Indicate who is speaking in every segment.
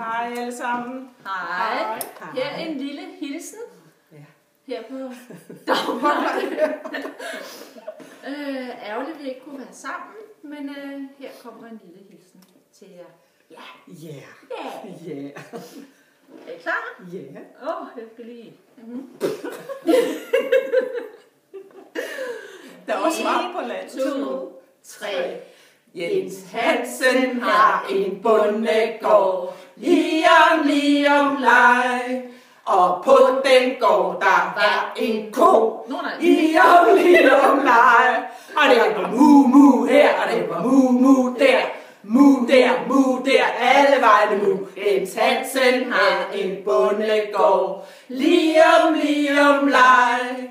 Speaker 1: Hej alle sammen.
Speaker 2: Hej. Her er en lille hilsen.
Speaker 1: Ja.
Speaker 2: Her på dagmarken. Ærgerligt, vi ikke kunne være sammen, men her kommer en lille hilsen til jer. Ja.
Speaker 1: Ja.
Speaker 2: Ja.
Speaker 1: Ja.
Speaker 2: Er I klar?
Speaker 1: Ja.
Speaker 2: Jeg skal lige.
Speaker 1: Der er også varmt på land.
Speaker 2: 2, 3.
Speaker 1: Jens Hansen har en bondegård, lige om leg. Og på den gård, der var en ko, lige om leg. Og det var mu her, og det var mu der. Mu der, alle vegne mu. Jens Hansen har en bondegård, lige om leg.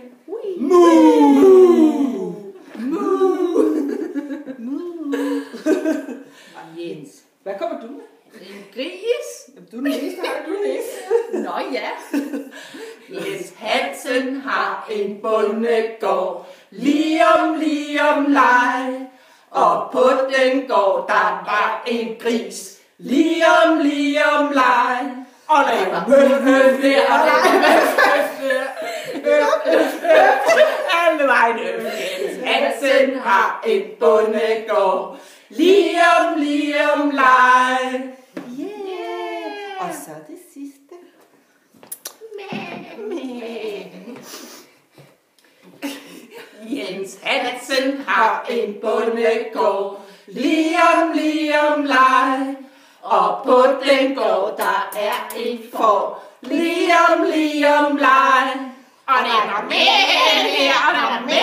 Speaker 2: Jens.
Speaker 1: Hvad kommer du med?
Speaker 2: En gris.
Speaker 1: Du er den eneste, har du den eneste?
Speaker 2: Nå ja.
Speaker 1: Jens Hansen har en bondegård, lige om leg. Og på den gård, der var en gris, lige om leg. Og der var der, og der var alle vegne. Jens Hansen har en bondegård, lige om leg. Yeah. Og så det sidste. Jens Hansen har en bondegård, lige om leg. Og på den gård, der er en får, lige om leg. Og der er med her, og der er med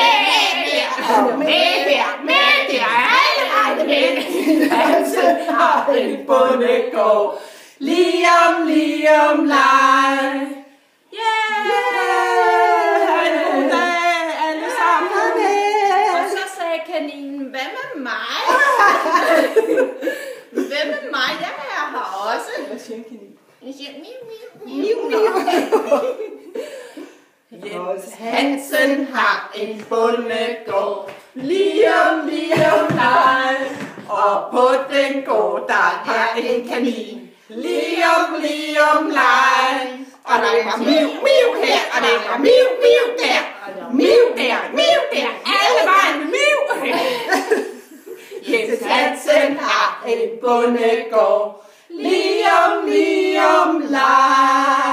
Speaker 1: der, alle vegne med. Jens Hansen har en bondegård, lige om leg.
Speaker 2: Og så sagde kaninen, hvad med mig? Hvad med mig? Jeg er her også.
Speaker 1: Hvad siger kaninen?
Speaker 2: Jeg siger miu.
Speaker 1: Jens Hansen har en bondegård, lige om leg. Og på den gård, der er en kanin, lige om leg. Og der er miu her, og der er miu der. Miu der, alle vejen miu. Jens Hansen har en bondegård, lige om leg.